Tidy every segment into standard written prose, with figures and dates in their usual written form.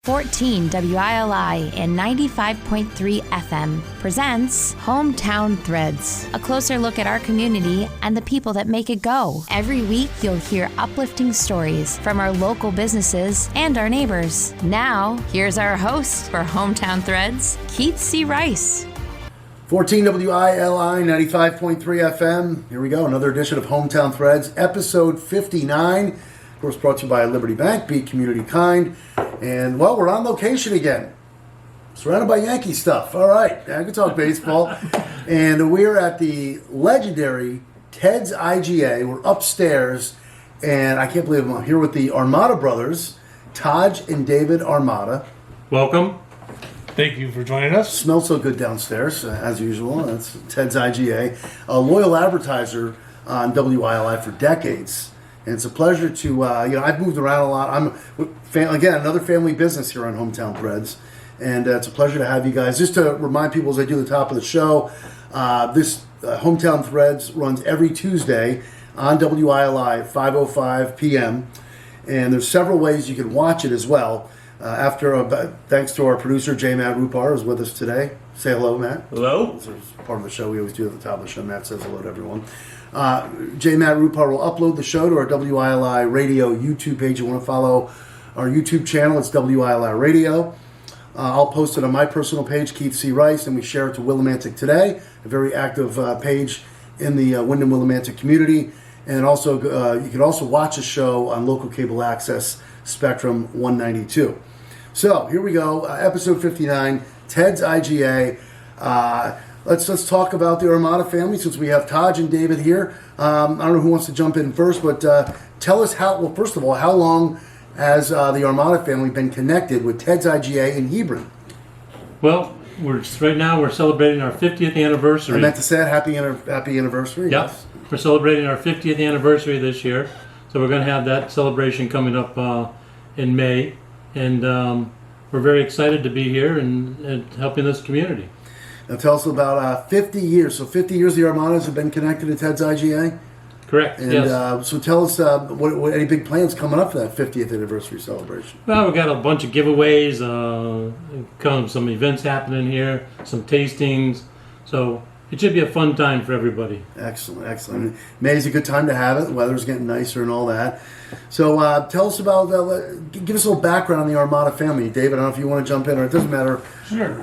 14 WILI and 95.3 FM presents Hometown Threads, a closer look at our community and the people that make it go. Every week, you'll hear uplifting stories from our local businesses and our neighbors. Now, here's our host for Hometown Threads, Keith C. Rice. 14 WILI, 95.3 FM. Here we go, another edition of Hometown Threads, episode 59. Of course, brought to you by Liberty Bank, be community kind. And, well, we're on location again. Surrounded by Yankee stuff. All right, I can talk baseball. And we're at the legendary Ted's IGA. We're upstairs, and I can't believe I'm here with the Armada brothers, Taj and David Armada. Welcome. Thank you for joining us. Smells so good downstairs, as usual. That's Ted's IGA, a loyal advertiser on WILI for decades. And it's a pleasure to, I've moved around a lot. Again, another family business here on Hometown Threads. And it's a pleasure to have you guys. Just to remind people as I do the top of the show, this Hometown Threads runs every Tuesday on WILI at 5:05 p.m. And there's several ways you can watch it as well. Thanks to our producer, J. Matt Rupar, who's with us today. Say hello, Matt. Hello. This is part of the show we always do at the top of the show. Matt says hello to everyone. J. Matt Rupar will upload the show to our WILI Radio YouTube page. You want to follow our YouTube channel, it's WILI Radio. I'll post it on my personal page, Keith C. Rice, and we share it to Willimantic Today, a very active page in the Wyndham Willimantic community. And also, you can also watch the show on local cable access, Spectrum 192. So, here we go, episode 59, Ted's IGA. Let's talk about the Armada family since we have Taj and David here. I don't know who wants to jump in first, but tell us first of all, how long has the Armada family been connected with Ted's IGA in Hebron? Well, right now we're celebrating our 50th anniversary. I meant to say it, happy anniversary. Yep. Yes. We're celebrating our 50th anniversary this year. So we're going to have that celebration coming up in May. And we're very excited to be here and helping this community. Now tell us about 50 years. So 50 years the Armadas have been connected to Ted's IGA? Correct, and, yes. So tell us what any big plans coming up for that 50th anniversary celebration? Well, we've got a bunch of giveaways, some events happening here, some tastings. So it should be a fun time for everybody. Excellent. May's a good time to have it. The weather's getting nicer and all that. So tell us about, give us a little background on the Armada family. David, I don't know if you want to jump in, or it doesn't matter. Sure.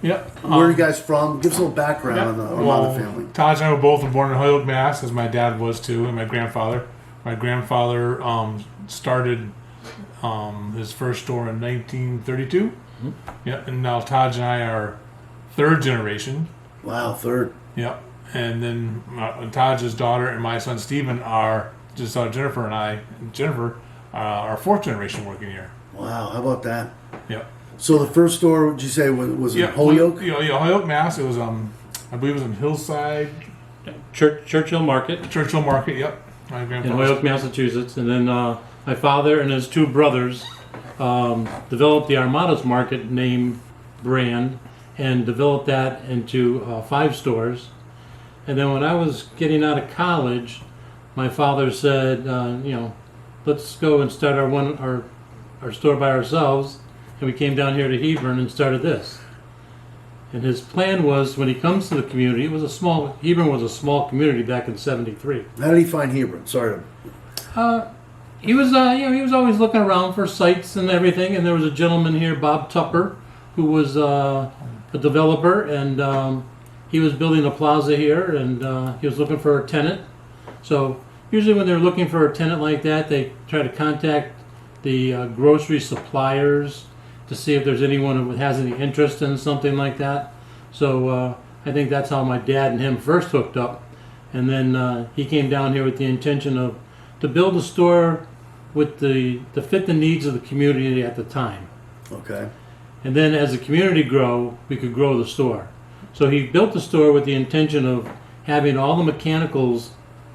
Where are you guys from? Give us a little background on the Armada family. Taj and I were both born in Holyoke, Mass, as my dad was too, and my grandfather. My grandfather started his first store in 1932. Mm-hmm. Yeah, and now Taj and I are third generation. Wow, third. Yep. And then Taj's daughter and my son Stephen are, just Jennifer and I, are fourth generation working here. Wow, how about that? Yep. So the first store, would you say, was in Holyoke? Holyoke, Mass. It was, I believe it was in Hillside. Churchill Market. Churchill Market, yep. My in Holyoke, Massachusetts. And then my father and his two brothers developed the Armadas Market name brand and developed that into 5 stores. And then when I was getting out of college, my father said, let's go and start our store by ourselves. And we came down here to Hebron and started this. And his plan was, when he comes to the community, Hebron was a small community back in '73. How did he find Hebron? Sorry. He was always looking around for sites and everything. And there was a gentleman here, Bob Tupper, who was a developer, and he was building a plaza here, and he was looking for a tenant. So usually when they're looking for a tenant like that, they try to contact the grocery suppliers to see if there's anyone who has any interest in something like that. So I think that's how my dad and him first hooked up. And then he came down here with the intention to build a store to fit the needs of the community at the time. Okay. And then as the community grew, we could grow the store. So he built the store with the intention of having all the mechanicals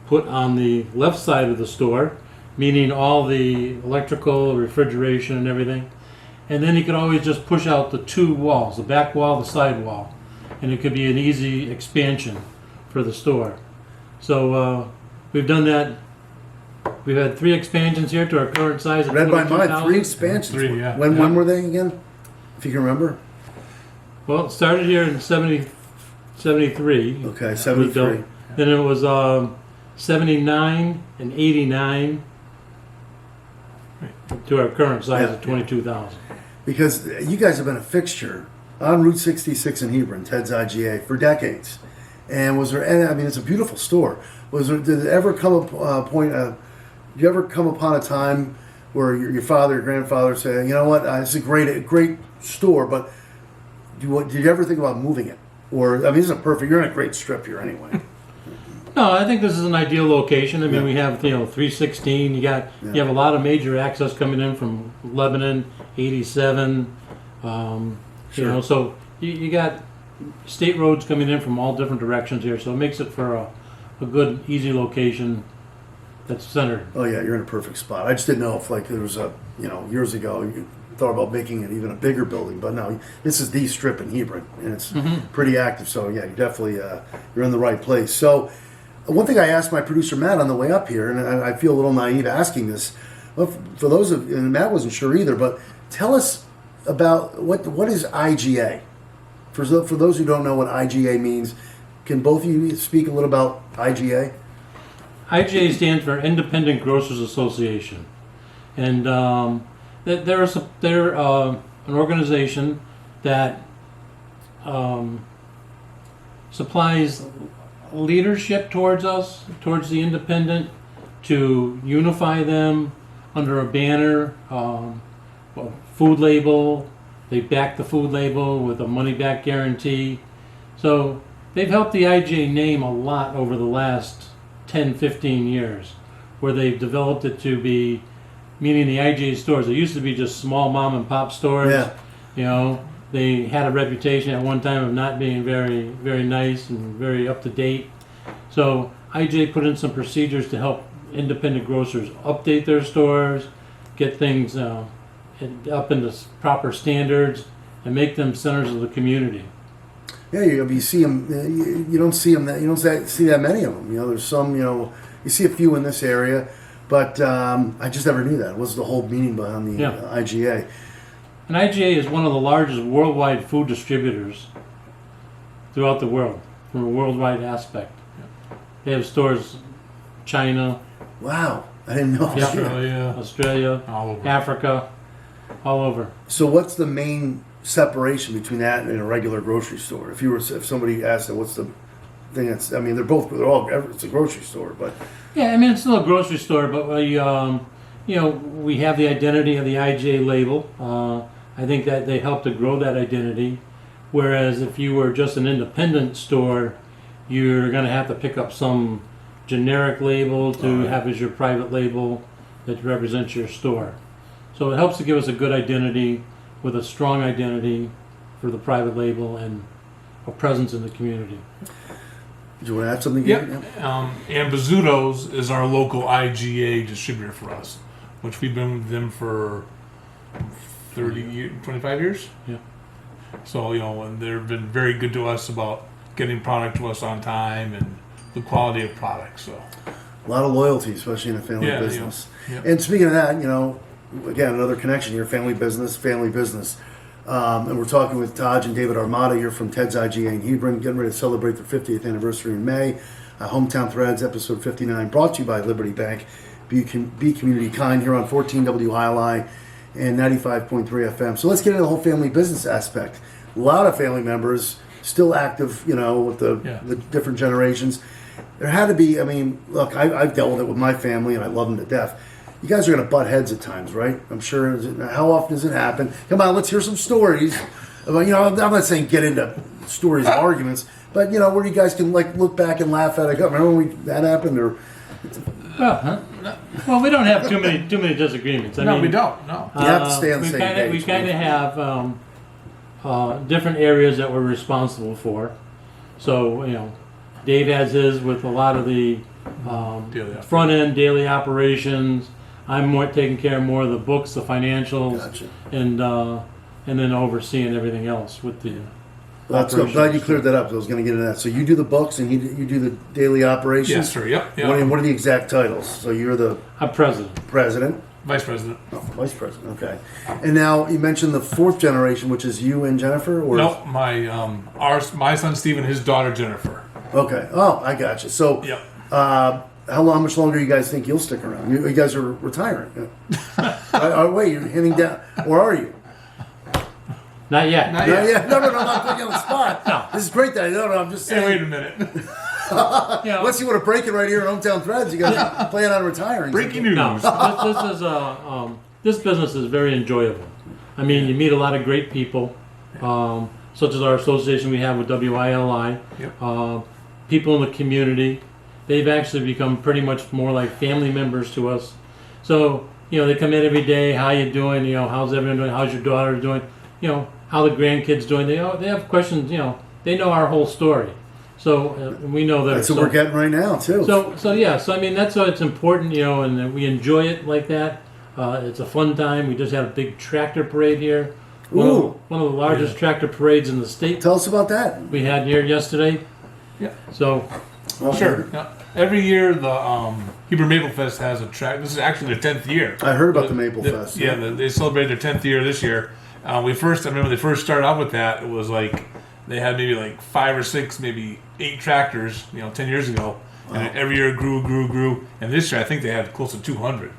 put on the left side of the store, meaning all the electrical, refrigeration, and everything. And then he could always just push out the 2 walls, the back wall, the side wall. And it could be an easy expansion for the store. So we've done that We've had 3 expansions here to our current size of Read by 22,000. mind, 3 expansions. 3, yeah. When were they again? If you can remember. Well, it started here in 73. Okay, Was 73. built. Then it was 79 and 89 to our current size of 22,000. Because you guys have been a fixture on Route 66 in Hebron, Ted's IGA, for decades. And was there? And I mean, it's a beautiful store. Was there? Did it ever come a point? Did you ever come upon a time where your father, your grandfather said, "You know what? It's a great store, but did you ever think about moving it?" Or I mean, this is a perfect. You're in a great strip here anyway. No, I think this is an ideal location. I mean, we have 316. You have a lot of major access coming in from Lebanon, 87. Sure. So you got state roads coming in from all different directions here. So it makes it for a good, easy location that's centered. Oh yeah, you're in a perfect spot. I just didn't know if there was years ago you thought about making it even a bigger building, but no, this is the strip in Hebron, and it's pretty active. So yeah, you definitely you're in the right place. So one thing I asked my producer Matt on the way up here, and I feel a little naive asking this, but for those of and Matt wasn't sure either, but tell us about what is IGA? For those who don't know what IGA means, can both of you speak a little about IGA? IGA stands for Independent Grocers Association, and they're an organization that supplies leadership towards the independent, to unify them under a banner, food label. They back the food label with a money-back guarantee. So they've helped the IGA name a lot over the last 10, 15 years, where they've developed it to be, meaning the IGA stores. They used to be just small mom and pop stores. Yeah. They had a reputation at one time of not being very, very nice and very up to date. So IGA put in some procedures to help independent grocers update their stores, get things up into proper standards, and make them centers of the community. Yeah, you see them. You don't see them. You don't see that many of them. There's some. You see a few in this area, but I just never knew that. What's the whole meaning behind the IGA? And IGA is one of the largest worldwide food distributors throughout the world, from a worldwide aspect. They have stores, China. Wow, I didn't know. Australia, all over. Africa, all over. So what's the main separation between that and a regular grocery store? If somebody asked, what's the thing that's? I mean, they're all. It's a grocery store, but yeah, I mean it's still a grocery store, but we have the identity of the IGA label. I think that they help to grow that identity. Whereas if you were just an independent store, you're going to have to pick up some generic label to have as your private label that represents your store. So it helps to give us a good identity with a strong identity for the private label and a presence in the community. Do you want to add something? Yep. And Bazzuto's is our local IGA distributor for us, which we've been with them for 25 years. Yeah. So, and they've been very good to us about getting product to us on time and the quality of product. So a lot of loyalty, especially in a family business. Yeah. And speaking of that, again, another connection here, family business. And we're talking with Taj and David Armada here from Ted's IGA in Hebron, getting ready to celebrate their 50th anniversary in May. Hometown Threads, episode 59, brought to you by Liberty Bank. Be community kind here on 14 WILI and 95.3 FM. So let's get into the whole family business aspect. A lot of family members still active, with the different generations. There had to be, look, I've dealt with it with my family and I love them to death. You guys are going to butt heads at times, right? I'm sure. How often does it happen? Come on, let's hear some stories. About, I'm not saying get into stories and arguments, but where you guys can look back and laugh at it. Remember when that happened? Or well, we don't have too many disagreements. We don't. No, you have to stay on the same page. We kind of have different areas that we're responsible for. So Dave has his with a lot of the front end daily operations. I'm taking care of more of the books, the financials, Gotcha. and then overseeing everything else with the That's good. I'm glad you cleared that up. I was going to get into that. So you do the books and you do the daily operations? Yes, sir. Yep. What are the exact titles? So you're the I'm president. president? Vice president. Oh, vice president. Okay. And now you mentioned the fourth generation, which is you and Jennifer? Or? No, my son Stephen, his daughter Jennifer. Okay. Oh, I got you. So Yep. how much longer you guys think you'll stick around? You guys are retiring. Wait, you're hinting down. Or are you? Not yet. Not Yeah, yet. yeah. No, I'm not putting you on the spot. No. This is great that I'm just saying. Hey, wait a minute. You know, Unless you want to break it right here in Hometown Threads, you guys plan on retiring. Breaking news. no, this is this business is very enjoyable. I mean, you meet a lot of great people, such as our association we have with WILI. Yep. People in the community, they've actually become pretty much more like family members to us. So, they come in every day. How you doing? How's everyone doing? How's your daughter doing? How the grandkids doing? They have questions. They know our whole story. So we know that. That's what we're getting right now too. So I mean that's why it's important, and we enjoy it like that. It's a fun time. We just had a big tractor parade here. One of the largest tractor parades in the state. Tell us about that. We had here yesterday. Yeah. So Sure. Yeah. Every year the Hebrew Maple Fest has a track. This is actually their 10th year. I heard about the Maple Fest. Yeah, they celebrated their 10th year this year. I remember when they first started out with that, it was like they had maybe like 5 or 6, maybe 8 tractors, 10 years ago. And every year it grew. And this year I think they had close to 200,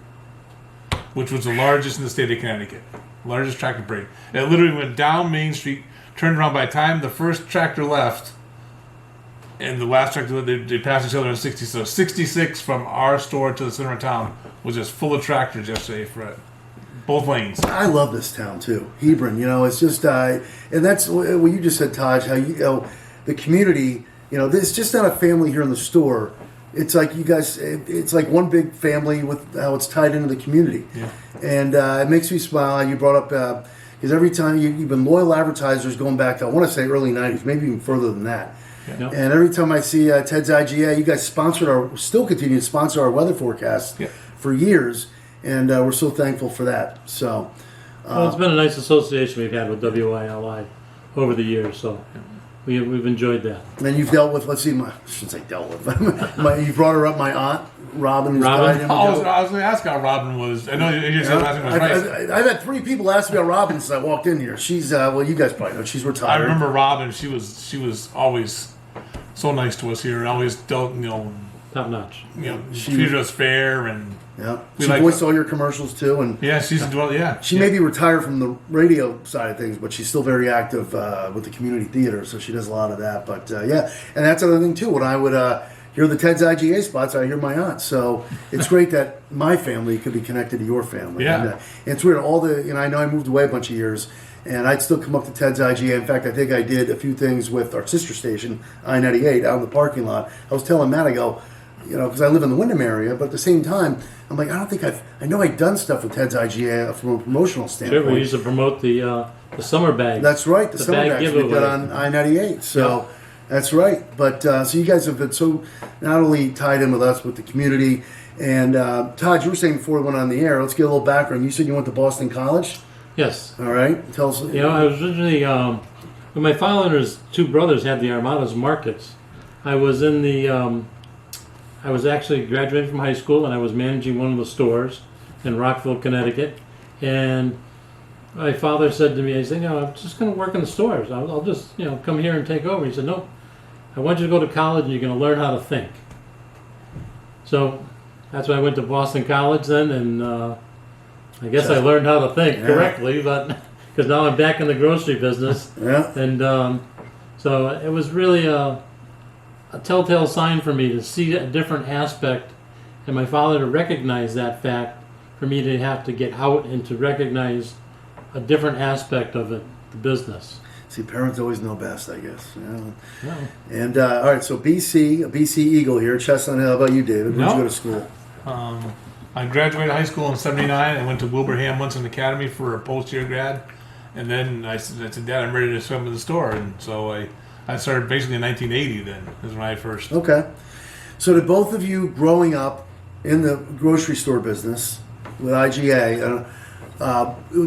which was the largest in the state of Connecticut. Largest tractor parade. It literally went down Main Street, turned around. By the time the first tractor left, and the last tractor, they passed each other in 60. So 66 from our store to the center of town was just full of tractors yesterday for both lanes. I love this town too, Hebron. It's just, and that's what you just said, Taj. How the community. It's just not a family here in the store. It's like you guys. It's like one big family with how it's tied into the community. Yeah. And it makes me smile. You brought up because every time you've been loyal advertisers going back to, I want to say early '90s, maybe even further than that. Yeah. And every time I see Ted's IGA, you guys still continue to sponsor our weather forecast for years, and we're so thankful for that. So, it's been a nice association we've had with WILI over the years. So we've enjoyed that. and you've dealt with, let's see, I shouldn't say dealt with, you brought her up, my aunt, Robin, who's Robin? died. I was going to ask how Robin was. I know you just said last name was right. I've had 3 people ask me about Robin since I walked in here. She's, you guys probably know, she's retired. I remember Robin. She was always so nice to us here, and always dealt, Top notch. treated us fair, and Yeah, We she like voiced her. all your commercials too, and yeah, she's well, yeah. she may be retired from the radio side of things, but she's still very active with the community theater, so she does a lot of that. But yeah, and that's another thing too. When I would hear the Ted's IGA spots, I hear my aunt. So it's great that my family could be connected to your family. Yeah. And, it's weird. I know I moved away a bunch of years, and I'd still come up to Ted's IGA. In fact, I think I did a few things with our sister station, I-98, out in the parking lot. I was telling Matt, I go, because I live in the Wyndham area, but at the same time, I'm like, I don't think I know I've done stuff with Ted's IGA from a promotional standpoint. We used to promote the summer bag. That's right, the summer bag bags we giveaway. got on I-98. So that's right. But so you guys have been so not only tied in with us, with the community. And Todd, you were saying before we went on the air, let's get a little background. You said you went to Boston College? Yes. All right. Tell us. I was originally, when my father and his 2 brothers had the Armadas markets, I was in the, I was actually graduating from high school, and I was managing one of the stores in Rockville, Connecticut. And my father said to me, he said, I'm just going to work in the stores. I'll just, come here and take over. He said, no, I want you to go to college and you're going to learn how to think. So that's why I went to Boston College then, and I guess I learned how to think correctly, but because now I'm back in the grocery business. Yeah. And so it was really a telltale sign for me to see a different aspect, and my father to recognize that fact, for me to have to get out and to recognize a different aspect of it, the business. See, parents always know best, I guess. Yeah. And all right, so BC, a BC Eagle here, Chestnut Hill. How about you, David? Where'd you go to school? I graduated high school in '79. I went to Wilbraham Munson Academy for a post-year grad, and then I said, Dad, I'm ready to swim in the store, and so I started basically in 1980. Then is when I first. Okay. So did both of you, growing up in the grocery store business with IGA,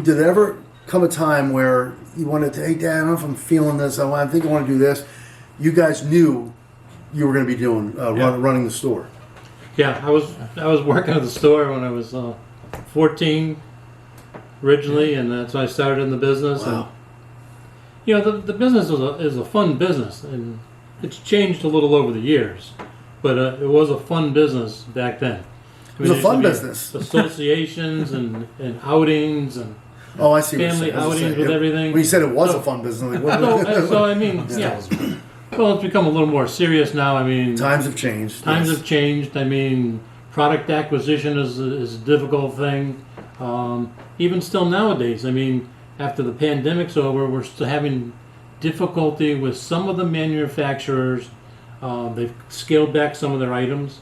did it ever come a time where you wanted to, hey, Dad, I don't know if I'm feeling this. I think I want to do this. You guys knew you were going to be doing running the store. Yeah, I was working at the store when I was 14 originally, and that's when I started in the business. Wow. And you know, the business is a fun business, and it's changed a little over the years, but it was a fun business back then. It was a fun business. Associations and outings and Oh, I see. family what you're saying. outings with everything. When you said it was a fun business, like, what, So I mean, yeah. Well, it's become a little more serious now. I mean, times have changed. Times yes. have changed. I mean, product acquisition is a difficult thing. Even still nowadays, I mean, after the pandemic's over, we're still having difficulty with some of the manufacturers. They've scaled back some of their items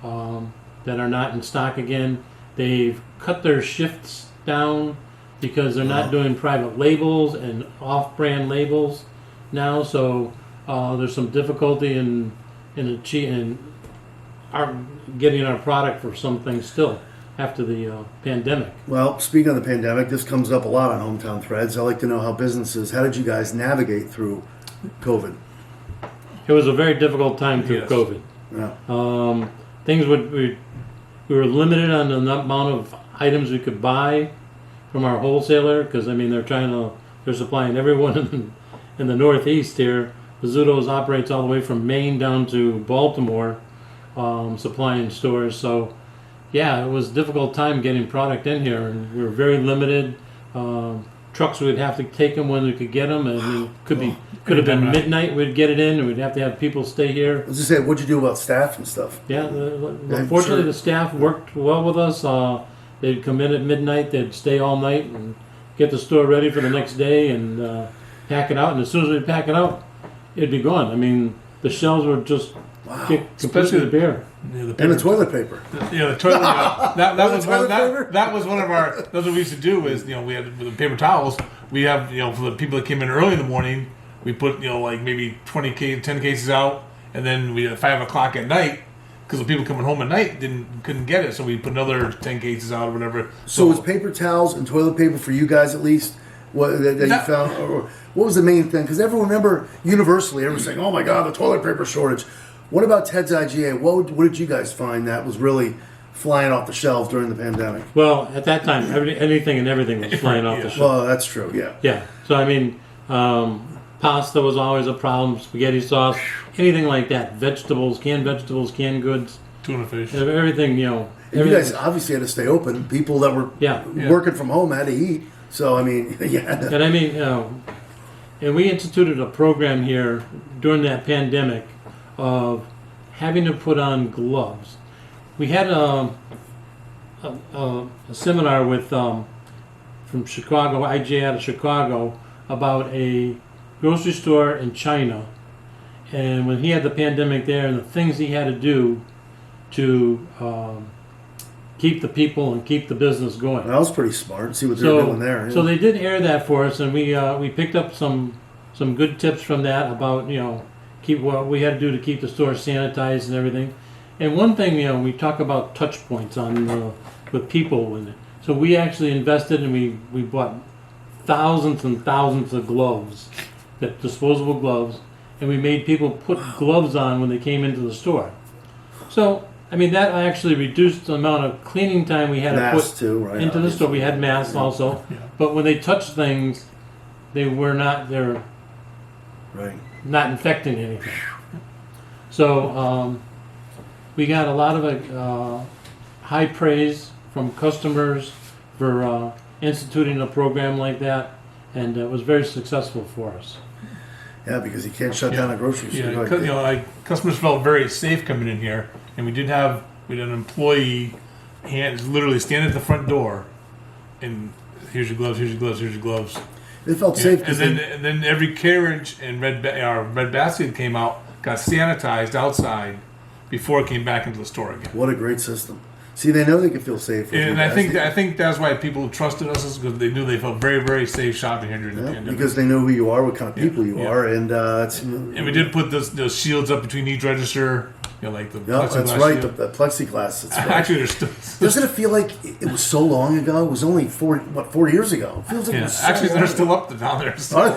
that are not in stock again. They've cut their shifts down because they're not doing private labels and off-brand labels now. So there's some difficulty in getting our product for some things still after the pandemic. Well, speaking of the pandemic, this comes up a lot on Hometown Threads. I like to know how did you guys navigate through COVID? It was a very difficult time through Yes. COVID. Yeah. Things we were limited on the amount of items we could buy from our wholesaler because I mean they're supplying everyone in the Northeast here. Bozzuto's operates all the way from Maine down to Baltimore, supplying stores. So yeah, it was a difficult time getting product in here, and we were very limited. Trucks we'd have to take them when we could get them, and it could have been midnight we'd get it in, and we'd have to have people stay here. I was just saying, what'd you do about staff and stuff? Yeah, unfortunately, sure. the staff worked well with us. They'd come in at midnight, they'd stay all night and get the store ready for the next day and pack it out. And as soon as we'd pack it out, it'd be gone. I mean, the shelves were just get completely bare. Yeah, And the toilet paper. Yeah, the toilet. That was toilet paper? that was one of our. That's what we used to do. Is we had with the paper towels. We have for the people that came in early in the morning. We put like maybe 10 cases out, and then we at 5 o'clock at night because the people coming home at night couldn't get it. So we put another 10 cases out or whatever. So was paper towels and toilet paper for you guys at least? That you found, or what was the main thing? Because everyone remember universally, everyone saying, "Oh my God, the toilet paper shortage." What about Ted's IGA? What did you guys find that was really flying off the shelves during the pandemic? Well, at that time, anything and everything was flying off the shelf. Well, that's true. Yeah. Yeah. So I mean, pasta was always a problem. Spaghetti sauce, anything like that. Vegetables, canned goods, Tuna fish. everything. And you guys obviously had to stay open. People that were working from home had to eat. So I mean, yeah. And I mean, and we instituted a program here during that pandemic of having to put on gloves. We had a seminar with from Chicago, IGA out of Chicago, about a grocery store in China, and when he had the pandemic there and the things he had to do to keep the people and keep the business going. That was pretty smart. See what they were doing there. So they did air that for us, and we picked up some good tips from that about keep what we had to do to keep the store sanitized and everything. And one thing we talk about touch points on with people in it. So we actually invested and we bought thousands and thousands of gloves, that disposable gloves, and we made people put gloves on when they came into the store. So I mean that actually reduced the amount of cleaning time we had Masks to put too, right, into the store. We had masks also, but when they touched things, they're right. not infecting anything. So we got a lot of high praise from customers for instituting a program like that, and it was very successful for us. Yeah, because you can't shut down a grocery store. Yeah, like customers felt very safe coming in here, and we had an employee literally stand at the front door, and here's your gloves, here's your gloves, here's your gloves. They felt safe. And then every carriage and red basket came out, got sanitized outside before it came back into the store again. What a great system. See, they know they can feel safe. And I think that's why people trusted us, because they knew they felt very, very safe shopping here during the pandemic. Because they know who you are, what kind of people you are, and And we did put those shields up between each register, like the Yeah, that's plexiglass right. shield. The plexiglass. That's right. Actually, there's still. Doesn't it feel like it was so long ago? It was only 4 years ago. It feels like it Yeah, was so actually, long they're ago. still up down there. Still.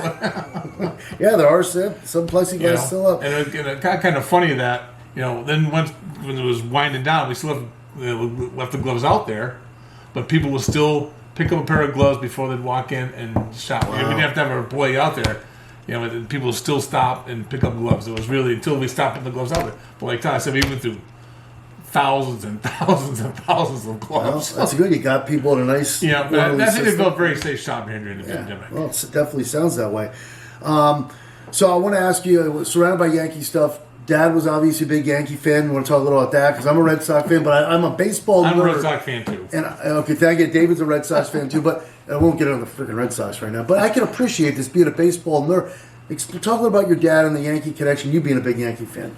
Yeah, there are some plexiglass still up. And it got kind of funny that then when it was winding down, we still left the gloves out there, but people would still pick up a pair of gloves before they'd walk in and shop. Wow. We didn't have to have an employee out there. And people would still stop and pick up gloves. It was really until we stopped putting the gloves out there. But like Todd said, we went through thousands and thousands and thousands of Well, gloves. that's good. You got people in a nice. But orderly I think they system. felt very safe shopping here during the pandemic. Well, it definitely sounds that way. So I want to ask you, surrounded by Yankee stuff. Dad was obviously a big Yankee fan. We want to talk a little about that because I'm a Red Sox fan, but I'm a baseball I'm nerd. a Red Sox fan too. And okay, thank you. David's a Red Sox fan too, but I won't get on the freaking Red Sox right now. But I can appreciate this being a baseball nerd. Talk a little about your dad and the Yankee connection. You being a big Yankee fan.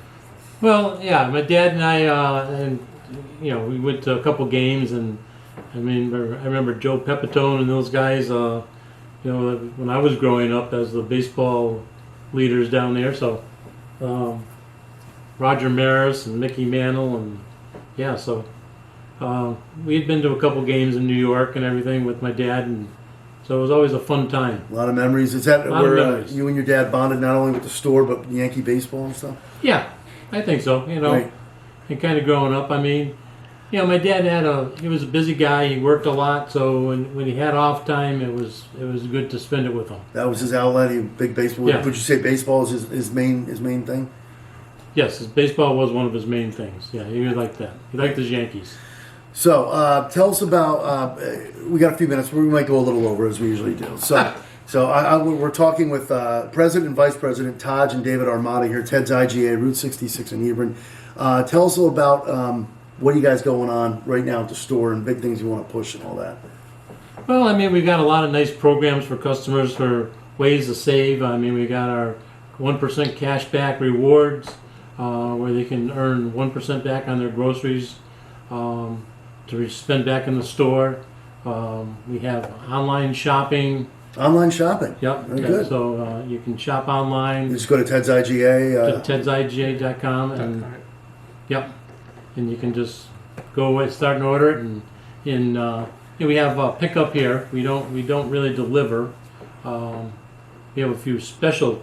Well, yeah, my dad and I, we went to a couple games, and I remember Joe Pepitone and those guys. When I was growing up as the baseball leaders down there, so Roger Maris and Mickey Mantle, and we had been to a couple games in New York and everything with my dad, and so it was always a fun time. A lot of memories. Is that A lot of where memories. you and your dad bonded not only with the store but Yankee baseball and stuff? Yeah, I think so. Right. And kind of growing up, my dad he was a busy guy. He worked a lot, so when he had off time, it was good to spend it with him. That was his outlet. He was big baseball. Yeah. Would you say baseball is his main thing? Yes, baseball was one of his main things. Yeah, he liked that. He liked his Yankees. So tell us about. We got a few minutes. We might go a little over as we usually do. So we're talking with President and Vice President Taj and David Armada here. Ted's IGA, Route 66 in Hebron. Tell us a little about what you guys going on right now at the store and big things you want to push and all that. Well, we've got a lot of nice programs for customers for ways to save. We got our 1% cash back rewards where they can earn 1% back on their groceries to spend back in the store. We have online shopping. Online shopping. Yep. Very good. So you can shop online. You just go to Ted's IGA. Ted'sIGA.com and yep, and you can just go away, start an order, and we have pickup here. We don't really deliver. We have a few special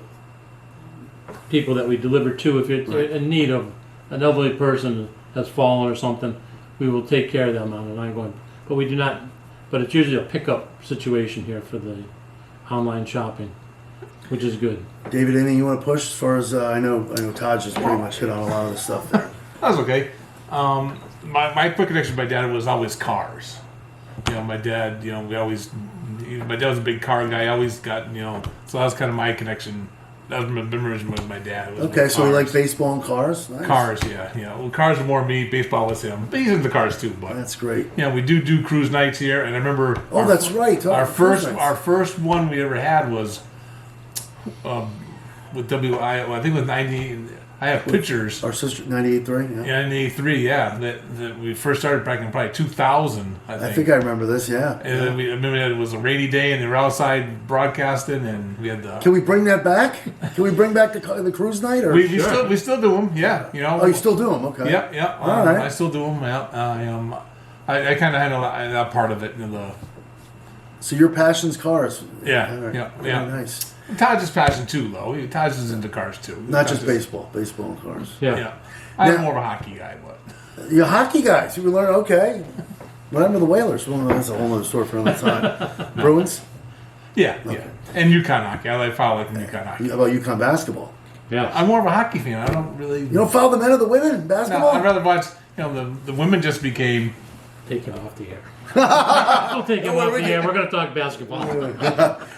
people that we deliver to. If you're in need of an elderly person has fallen or something, we will take care of them on an ongoing. But we do not. But it's usually a pickup situation here for the online shopping, which is good. David, anything you want to push as far as I know Taj has pretty much hit on a lot of the stuff there. That was okay. My quick connection with my dad was always cars. My dad, my dad was a big car guy. I always got, so that was kind of my connection. That was my memories with my dad. Okay, so he likes baseball and cars? Nice. Cars, yeah. Well, cars are more me, baseball was him. But he's into cars too, but. That's great. We do cruise nights here, and I remember. Oh, that's right. Our Cruise first nights. one we ever had was with WI. Well, I think it was 90. I have pictures. Our sister, 98.3, Yeah, in '83, that we first started back in probably 2000. I think I remember this, yeah. And then I remember it was a rainy day, and they were outside broadcasting, and we had the. Can we bring that back? Can we bring back the cruise night? Or? We still do them, yeah. Oh, you still do them? Okay. Yeah. All right. I still do them. Yeah. I kind of handle that part of it. So your passion's cars? Yeah. All right. Yeah. Very nice. Taj's passion too, though. Taj is into cars too. Not just baseball and cars. Yeah. I'm Now- more of a hockey guy, but. You're hockey guys. You learn, okay. What happened to the Whalers? Well, that's a whole other story for another time. Bruins? Yeah. And UConn hockey. I follow UConn hockey. How about UConn basketball? Yeah. I'm more of a hockey fan. I don't really. You don't follow the men or the women in No, basketball? I'd rather watch. The women just became. Take it off the air. Don't take it off the air. We're going to talk basketball.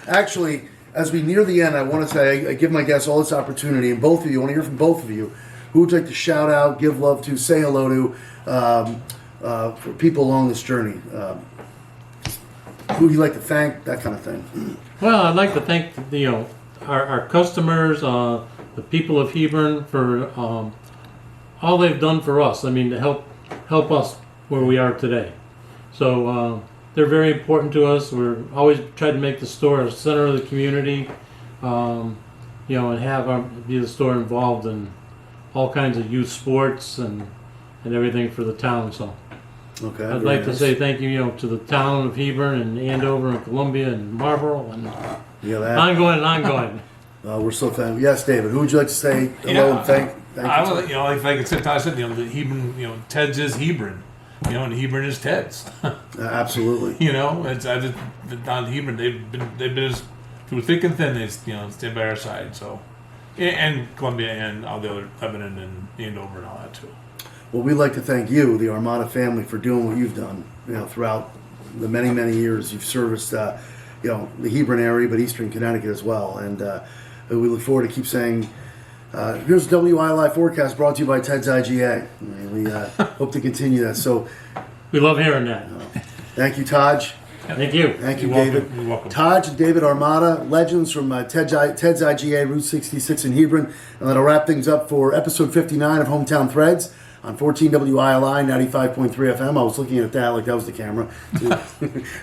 Actually, as we near the end, I want to say I give my guests all this opportunity, and both of you, I want to hear from both of you. Who would you like to shout out, give love to, say hello to for people along this journey? Who would you like to thank? That kind of thing. Well, I'd like to thank our customers, the people of Hebron for all they've done for us. To help us where we are today. So they're very important to us. We're always trying to make the store a center of the community, and have be the store involved in all kinds of youth sports and everything for the town. So Okay. I'd very like to nice. say thank you, to the town of Hebron and Andover and Columbia and Marlboro and Yeah, that. ongoing and ongoing. We're so thankful. Yes, David. Who would you like to say hello and thank I you? would, like I said, Todd said, the Hebron, Ted's is Hebron, and Hebron is Ted's. Absolutely. It's I just on Hebron, they've been just through thick and thin. They stay by our side. So, and Columbia and all the other Lebanon and Andover and all that too. Well, we'd like to thank you, the Armada family, for doing what you've done. Throughout the many, many years you've serviced, the Hebron area, but Eastern Connecticut as well. And we look forward to keep saying. Here's WILI forecast brought to you by Ted's IGA. We hope to continue that. So, We love hearing that. thank you, Taj. Thank you. Thank you, You're David. welcome. You're welcome. Taj and David Armada, legends from Ted's IGA, Route 66 in Hebron. And that'll wrap things up for episode 59 of Hometown Threads on 14 WILI, 95.3 FM. I was looking at that like that was the camera.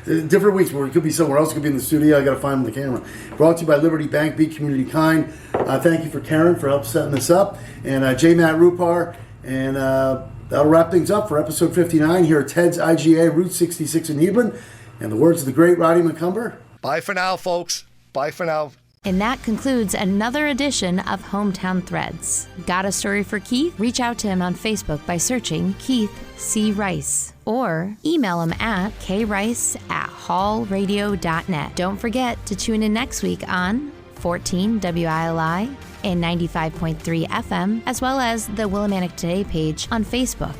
Different weeks where it could be somewhere else. It could be in the studio. I got to find the camera. Brought to you by Liberty Bank, Be Community Kind. Thank you for Karen for help setting this up. And J. Matt Rupar. And that'll wrap things up for episode 59 here at Ted's IGA, Route 66 in Hebron. And the words of the great Roddy McCumber. Bye for now, folks. Bye for now. And that concludes another edition of Hometown Threads. Got a story for Keith? Reach out to him on Facebook by searching Keith C. Rice or email him at krice@hallradio.net. Don't forget to tune in next week on 14 WILI and 95.3 FM, as well as the Willimantic Today page on Facebook.